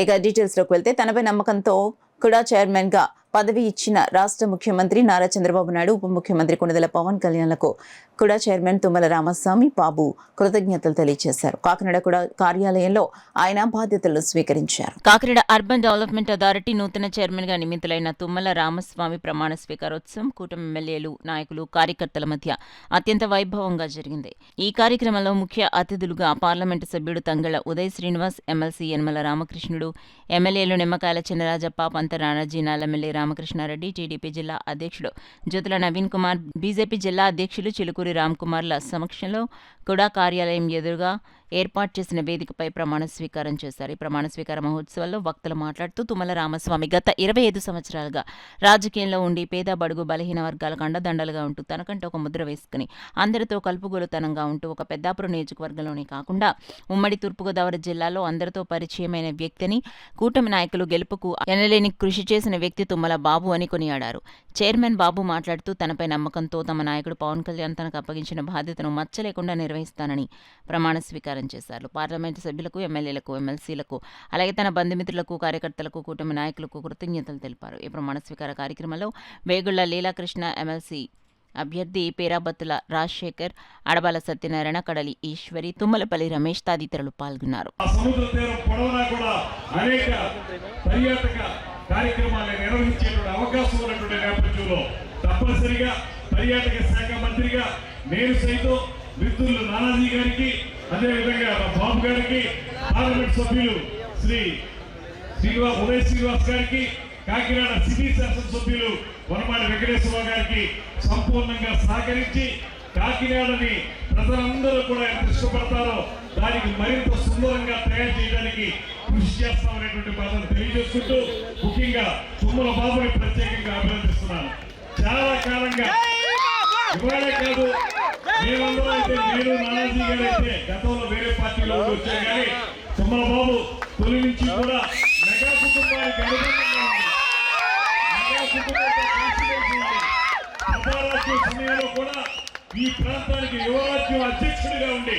ఇక డీటెయిల్స్ లోకి వెళ్తే తనపై నమ్మకంతో కూడా చైర్మన్ గా పదవి ఇచ్చిన రాష్ట్ర ముఖ్యమంత్రి నారా చంద్రబాబు నాయుడు, ఉప ముఖ్యమంత్రి కొణిదెల పవన్ కళ్యాణ్లకు కూడా చైర్మన్ తుమ్మల రామస్వామి బాబు కృతజ్ఞతలు తెలియజేశారు. కాకినాడ కూడా కార్యాలయంలో ఆయన బాధ్యతలు స్వీకరించారు. కాకినాడ అర్బన్ డెవలప్మెంట్ అథారిటీ నూతన చైర్మన్ గా నియమితులైన తుమ్మల రామస్వామి ప్రమాణ స్వీకారోత్సవం కూటమి ఎమ్మెల్యేలు, నాయకులు, కార్యకర్తల మధ్య అత్యంత వైభవంగా జరిగింది. ఈ కార్యక్రమంలో ముఖ్య అతిథులుగా పార్లమెంటు సభ్యుడు తంగళ్ల ఉదయ్ శ్రీనివాస్, ఎమ్మెల్సీ యనమల రామకృష్ణుడు, ఎమ్మెల్యేలు నిమ్మకాయల చినరాజప్ప, పంత రాణాజీనాల, ఎమ్మెల్యే రామకృష్ణారెడ్డి, టీడీపీ జిల్లా అధ్యక్షుడు జ్యోతుల నవీన్ కుమార్, బీజేపీ జిల్లా అధ్యక్షులు చిలుకూరి రామ్ కుమార్ల సమక్షంలో కూడా కార్యాలయం ఎదురుగా ఏర్పాటు చేసిన వేదికపై ప్రమాణ స్వీకారం చేశారు. ఈ ప్రమాణ స్వీకార మహోత్సవాల్లో వక్తలు మాట్లాడుతూ తుమ్మల రామస్వామి గత 25 సంవత్సరాలుగా రాజకీయంలో ఉండి పేద, బడుగు, బలహీన వర్గాలకు అండదండలుగా ఉంటూ తనకంటూ ఒక ముద్ర వేసుకుని అందరితో కలుపుగోలుతనంగా ఉంటూ ఒక పెద్దాపురం నియోజకవర్గంలోనే కాకుండా ఉమ్మడి తూర్పుగోదావరి జిల్లాలో అందరితో పరిచయమైన వ్యక్తిని, కూటమి నాయకులు గెలుపుకు ఎనలేని కృషి చేసిన వ్యక్తి తుమ్మల బాబు అని కొనియాడారు. చైర్మన్ బాబు మాట్లాడుతూ తనపై నమ్మకంతో తమ నాయకుడు పవన్ కళ్యాణ్ తనకు అప్పగించిన బాధ్యతను మచ్చలేకుండా నిర్వహిస్తానని ప్రమాణ స్వీకారం చేశారు. పార్లమెంటు సభ్యులకు, ఎమ్మెల్యేలకు, ఎమ్మెల్సీలకు, అలాగే తన బంధుమిత్రులకు, కార్యకర్తలకు, కూటమి నాయకులకు కృతజ్ఞతలు తెలిపారు. ఈ ప్రమాణ స్వీకార కార్యక్రమంలో వేగుళ్ల లీలాకృష్ణ, ఎమ్మెల్సీ అభ్యర్థి పేరాబత్తుల రాజశేఖర్, అడబాల సత్యనారాయణ, కడలి ఈశ్వరి, తుమ్మలపల్లి రమేష్ తదితరులు పాల్గొన్నారు. కార్యక్రమాలను నిర్వహించేటువంటి అవకాశం ఉన్నటువంటి నేపథ్యంలో తప్పనిసరిగా పర్యాటక శాఖ మంత్రిగా నేను సైతం మిత్రులు నానాజీ గారికి, అదేవిధంగా బాబు గారికి, పార్లమెంట్ సభ్యులు శ్రీ ఉదయ్ శ్రీనివాస్ గారికి, కాకినాడ సిటీ శాసనసభ్యులు వనమాడి వెంకటేశ్వరరావు గారికి సంపూర్ణంగా సహకరించి కాకినాడని ప్రజలందరూ కూడా ఎంత ఇష్టపడతారో దానికి మరింత సుందరంగా తయారు చేయడానికి కృషి చేస్తామనేటువంటి బాధను తెలియజేసుకుంటూ ముఖ్యంగా తుమ్మల బాబుని ప్రత్యేకంగా అభినందిస్తున్నాను. చాలా కాలంగా ఇవాళే కాదు, మేమందరూ అయితే, నేను నానాజీ గారు అయితే గతంలో వేరే పార్టీలో వచ్చాయి, కానీ తుమ్మల బాబు తొలి నుంచి కూడా మెగా కుటుంబానికి అనుబంధంగా ఉంది. మెగా కుటుంబంతో ప్రజారాజ్యం సమయంలో కూడా ఈ ప్రాంతానికి యువరాజ్యం అధ్యక్షుడిగా ఉండి,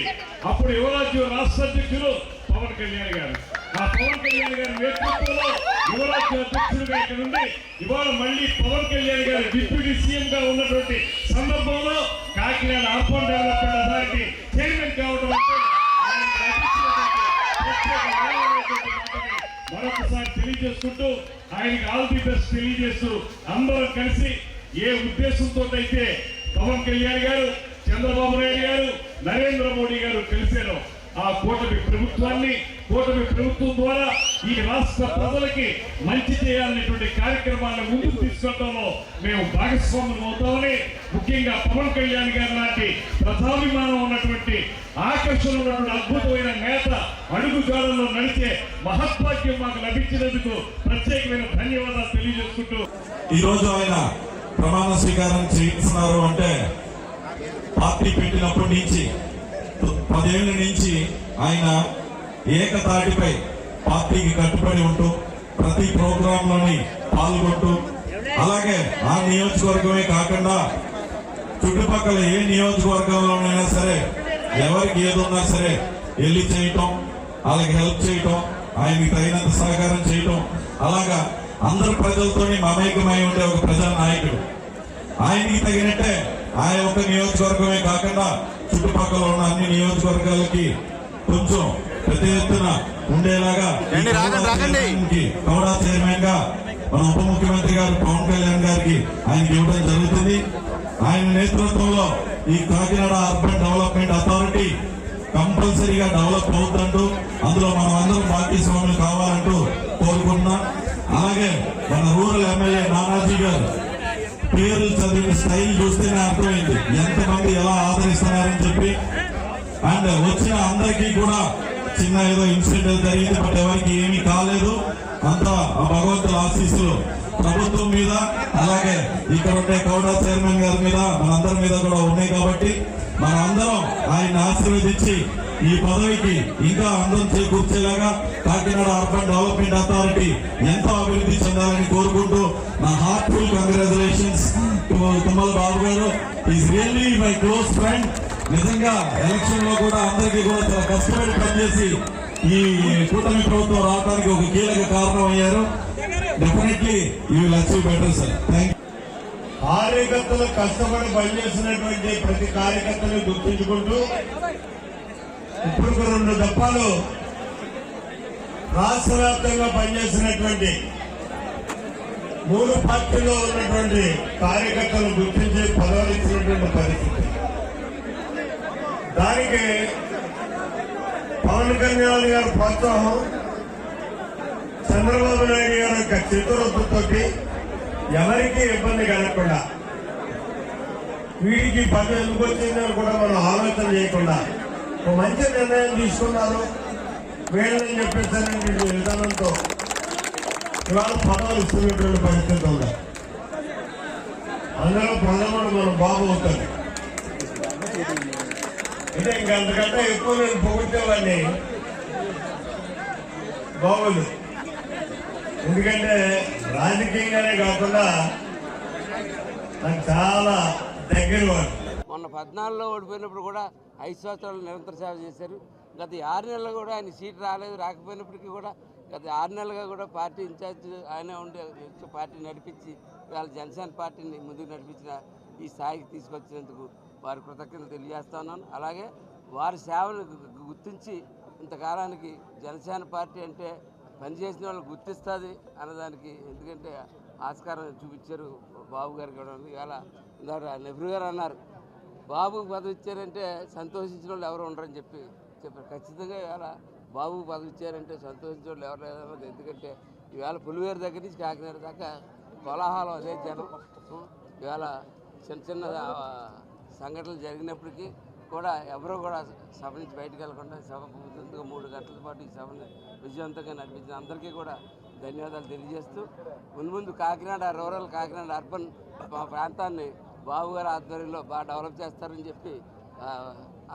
అప్పుడు యువరాజ్యం రాష్ట్ర అధ్యక్షులు పవన్ కళ్యాణ్ గారు, ఆ పవన్ కళ్యాణ్ గారి నేతృత్వంలో యువరాజ్యం అధ్యక్షుడిగా ఇక్కడ ఉండి, ఇవాళ మళ్ళీ పవన్ కళ్యాణ్ గారు డిప్యూటీ సీఎం గా ఉన్నటువంటి సందర్భంలో Kakinada urban development authority chairman కావడం అంటే మరొకసారి తెలియజేసుకుంటూ ఆయనకి ఆల్ ది బెస్ట్ తెలియజేస్తూ అందరం కలిసి ఏ ఉద్దేశంతో అయితే పవన్ కళ్యాణ్ గారు, చంద్రబాబు నాయుడు గారు, నరేంద్ర మోడీ గారు కలిశారో ఆ కూటమి ప్రభుత్వం ద్వారా ఈ రాష్ట్ర ప్రజలకి మంచి చేయాలనేటువంటి కార్యక్రమాలను ముందుకు తీసుకెళ్తామో మేము భాగస్వాములు అవుతామని, ముఖ్యంగా పవన్ కళ్యాణ్ గారు లాంటి ప్రజాభిమానం ఉన్నటువంటి, ఆకర్షణ ఉన్నటువంటి అద్భుతమైన నేత అడుగుజాడల్లో నడిచే మహత్వాక్యం మాకు లభించినందుకు ప్రత్యేకమైన ధన్యవాదాలు తెలియజేసుకుంటూ ఈరోజు ఆయన ప్రమాణ స్వీకారం చేస్తున్నారు అంటే పార్టీ పెట్టినప్పటి నుంచి 10 ఏళ్ల నుంచి ఆయన ఏకతాటిపై పార్టీకి కట్టుబడి ఉంటూ ప్రతి ప్రోగ్రాంలోని పాల్గొంటూ, అలాగే ఆ నియోజకవర్గమే కాకుండా చుట్టుపక్కల ఏ నియోజకవర్గంలోనైనా సరే ఎవరికి ఏదున్నా సరే వెళ్ళి చేయటం, వాళ్ళకి హెల్ప్ చేయటం, ఆయనకి తగినంత సహకారం చేయటం, అలాగా అందరు ప్రజలతోని మమేకమై ఉండే ఒక ప్రజా నాయకుడు. ఆయనకి తగినట్టే ఆయన ఒక నియోజకవర్గమే కాకుండా చుట్టుపక్కల ఉన్న అన్ని నియోజకవర్గాలకి కొంచెం పెద్ద ఎత్తున ఉండేలాగా కౌడా చైర్మన్ గా మన ఉప ముఖ్యమంత్రి గారు పవన్ కళ్యాణ్ గారికి ఆయనకి ఇవ్వడం జరుగుతుంది. ఆయన నేతృత్వంలో ఈ కాకినాడ అర్బన్ డెవలప్మెంట్ అథారిటీ కంపల్సరీగా డెవలప్ అవుతుంటూ అందులో మనం అందరం భాగస్వాములు కావాలంటూ కోరుకుంటున్నా. అలాగే మన రూరల్ ఎమ్మెల్యే నానాజీ గారు పేర్లు చదివిన స్టైల్ చూస్తేనే అర్థమైంది ఎంతమంది ఎలా ఆదరిస్తున్నారని చెప్పి. అండ్ వచ్చిన అందరికీ కూడా చిన్న ఏదో ఇన్సిడెంట్ జరిగింది, బట్ ఎవరికి ఏమీ కాలేదు. అంతా ఆ భగవంతుల ఆశీస్సులు ప్రభుత్వం మీద, అలాగే ఇక్కడ ఉండే కౌడా చైర్మన్ గారి మీద, మనందరి మీద కూడా ఉన్నాయి. కాబట్టి మనందరం ఆయన ఆశీర్వదించి ఈ పదవికి ఇంకా అందం చేకూర్చేలాగా కాకినాడ అర్బన్ డెవలప్మెంట్ అథారిటీ ఎంతో అభివృద్ధి చెందాలని కోరుకుంటూ నా హార్ట్ఫుల్ కంగ్రాచులేషన్స్ తుమ్మల బాబు గారు. Is really my close friend. నిజంగా ఎలక్షన్ లో కూడా అందరికీ కూడా చాలా కష్టపడి పనిచేసి ఈ కూటమి ప్రభుత్వం రావడానికి ఒక కీలక కారణం అయ్యారు. Definitely you will achieve better sir. Thank కార్యకర్తలు కష్టపడి పనిచేసినటువంటి ప్రతి కార్యకర్తను గుర్తించుకుంటూ ఇప్పుడు 2 దఫాలు రాష్ట్ర వ్యాప్తంగా పనిచేసినటువంటి 3 పార్టీలో ఉన్నటువంటి కార్యకర్తలు గుర్తించి పదవులు ఇచ్చినటువంటి పరిస్థితి. దానికి పవన్ కళ్యాణ్ గారి ప్రోత్సాహం, చంద్రబాబు నాయుడు గారి యొక్క చేతులతోటి ఎవరికీ ఇబ్బంది కలగకుండా, వీడికి పదవి ఎందుకు వచ్చిందని కూడా మనం ఆలోచన చేయకుండా ఒక మంచి నిర్ణయం తీసుకున్నారు. వీళ్ళని చెప్పేసారనే విధానంతో ఇవాళ పదవులు ఇస్తున్నటువంటి పరిస్థితి ఉంది. అందులో ప్రధానుడు మన బాబు అవుతాడు. అంటే ఇంకంతకంటే ఎక్కువ నేను పొగిడేవాడిని బాబులు. ఎందుకంటే రాజకీయంగానే కాకుండా నాకు చాలా దగ్గర వాళ్ళు. మొన్న 14లో ఓడిపోయినప్పుడు కూడా 5 సంవత్సరాలు నిరంతర సేవ చేశారు. గత 6 నెలలు కూడా ఆయన సీట్ రాకపోయినప్పటికీ కూడా గత 6 నెలలుగా కూడా పార్టీ ఇన్ఛార్జ్ ఆయన ఉండే పార్టీ నడిపించి వాళ్ళ జనసేన పార్టీని ముందుకు నడిపించిన ఈ స్థాయికి తీసుకొచ్చినందుకు వారి కృతజ్ఞతలు తెలియజేస్తా ఉన్నాను. అలాగే వారి సేవను గుర్తించి ఇంతకాలానికి జనసేన పార్టీ అంటే పనిచేసిన వాళ్ళు గుర్తిస్తుంది అన్నదానికి ఎందుకంటే ఆస్కారం చూపించారు బాబు గారు కూడా. ఇవాళ ఇందాక నెహ్రూ గారు అన్నారు, బాబుకు పదవి ఇచ్చారంటే సంతోషించిన వాళ్ళు ఎవరు ఉండరని చెప్పారు. ఖచ్చితంగా ఇవాళ బాబుకు పదవి ఇచ్చారంటే సంతోషించిన వాళ్ళు ఎవరు లేదన్నది. ఎందుకంటే ఇవాళ పులివేరు దగ్గర నుంచి కాకినాడ దాకా కోలాహలం అదే జనం. ఇవాళ చిన్న సంఘటనలు జరిగినప్పటికీ కూడా ఎవరూ కూడా సభ నుంచి బయటకు వెళ్ళకుండా సభ పూర్తిగా 3 గంటల పాటు ఈ సభను విజయవంతంగా నడిపించిన అందరికీ కూడా ధన్యవాదాలు తెలియజేస్తూ ముందు కాకినాడ రూరల్, కాకినాడ అర్బన్ ప్రాంతాన్ని బాబు గారి ఆధ్వర్యంలో బాగా డెవలప్ చేస్తారని చెప్పి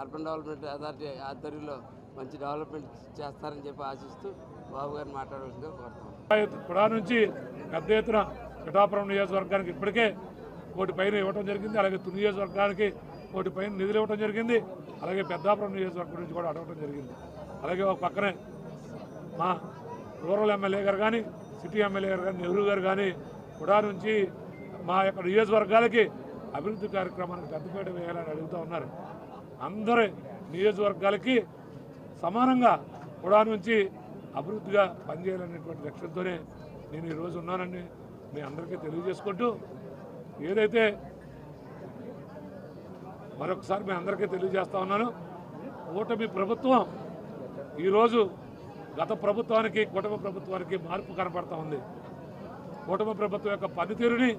అర్బన్ డెవలప్మెంట్ అథారిటీ ఆధ్వర్యంలో మంచి డెవలప్మెంట్ చేస్తారని చెప్పి ఆశిస్తూ బాబు గారిని మాట్లాడవలసిందిగా కోరుతున్నాం. కూడా నుంచి పెద్ద ఎత్తున పిఠాపురం నియోజకవర్గానికి ఇప్పటికే 1 కోటి పైన ఇవ్వడం జరిగింది. అలాగే తుని నియోజకవర్గానికి 1 కోటి పైన నిధులు ఇవ్వడం జరిగింది. అలాగే పెద్దాపురం నియోజకవర్గం నుంచి కూడా అడగడం జరిగింది. అలాగే ఒక పక్కనే మా రూరల్ ఎమ్మెల్యే గారు కానీ, సిటీ ఎమ్మెల్యే గారు కానీ, నెహ్రూ గారు కానీ కూడా నుంచి మా యొక్క నియోజకవర్గాలకి అభివృద్ధి కార్యక్రమానికి పెద్దపీట వేయాలని అడుగుతూ ఉన్నారు. అందరి నియోజకవర్గాలకి సమానంగా కూడా నుంచి అభివృద్ధిగా పనిచేయాలనేటువంటి లక్ష్యంతోనే నేను ఈరోజు ఉన్నానని మీ అందరికీ తెలియజేసుకుంటూ, ఏదైతే మరొకసారి మీ అందరికీ తెలియజేస్తా ఉన్నాను, కూటమి ప్రభుత్వం ఈరోజు గత ప్రభుత్వానికి కూటమి ప్రభుత్వానికి మార్పు కనపడతా ఉంది. కూటమి ప్రభుత్వం యొక్క పనితీరుని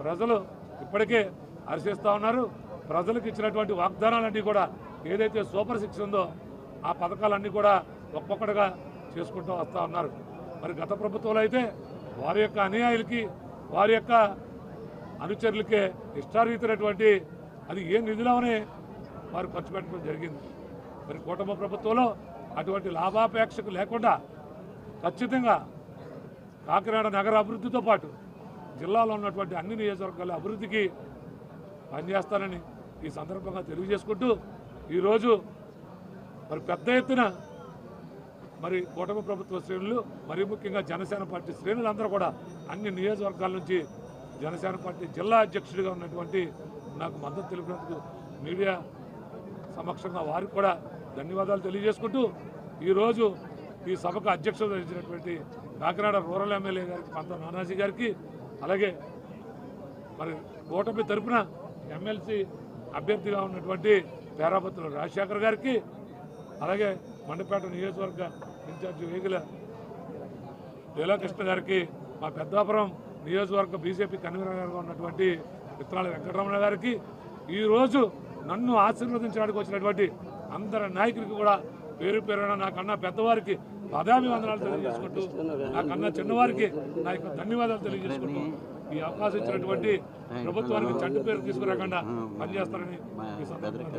ప్రజలు ఇప్పటికే హర్షిస్తూ ఉన్నారు. ప్రజలకు ఇచ్చినటువంటి వాగ్దానాలన్నీ కూడా ఏదైతే సూపర్ 6 ఉందో ఆ పథకాలన్నీ కూడా ఒక్కొక్కటిగా చేసుకుంటూ వస్తూ ఉన్నారు. మరి గత ప్రభుత్వంలో అయితే వారి యొక్క అనుయాయులకి, వారి యొక్క అనుచరులకే ఇష్టారీతినటువంటి అది ఏ నిధులవనే వారు ఖర్చు పెట్టడం జరిగింది. మరి కూటమి ప్రభుత్వంలో అటువంటి లాభాపేక్షకు లేకుండా ఖచ్చితంగా కాకినాడ నగర అభివృద్ధితో పాటు జిల్లాలో ఉన్నటువంటి అన్ని నియోజకవర్గాల అభివృద్ధికి పనిచేస్తానని ఈ సందర్భంగా తెలియజేసుకుంటూ, ఈరోజు మరి పెద్ద ఎత్తున మరి కూటమి ప్రభుత్వ శ్రేణులు, మరి ముఖ్యంగా జనసేన పార్టీ శ్రేణులందరూ కూడా అన్ని నియోజకవర్గాల నుంచి జనసేన పార్టీ జిల్లా అధ్యక్షుడిగా ఉన్నటువంటి నాకు మద్దతు తెలిపినందుకు మీడియా సమక్షంగా వారికి కూడా ధన్యవాదాలు తెలియజేసుకుంటూ, ఈరోజు ఈ సభకు అధ్యక్షత వహించినటువంటి కాకినాడ రూరల్ ఎమ్మెల్యే గారికి పంత నానాజీ గారికి, అలాగే మరి కూటమి తరపున ఎమ్మెల్సీ అభ్యర్థిగా ఉన్నటువంటి పేరాపత్రుల రాజశేఖర్ గారికి, అలాగే మండపేట నియోజకవర్గ ఇన్ఛార్జి వేగుల లీలాకృష్ణ గారికి, మా పెద్దాపురం నియోజకవర్గ బీజేపీ కన్వీనర్గా ఉన్నటువంటి విత్తనాల వెంకటరమణ గారికి, ఈరోజు నన్ను ఆశీర్వదించడానికి వచ్చినటువంటి అందరి నాయకులకి కూడా పేరు పేరున నాకన్నా పెద్దవారికి పదాభివందనాలు తెలియజేసుకుంటూ, నాకన్నా చిన్నవారికి నా యొక్క ధన్యవాదాలు తెలియజేసుకుంటూ, ఈ అవకాశం ఇచ్చినటువంటి ప్రభుత్వానికి చెడ్డ పేరు తీసుకురాకుండా పనిచేస్తారని ఈ సందర్భంగా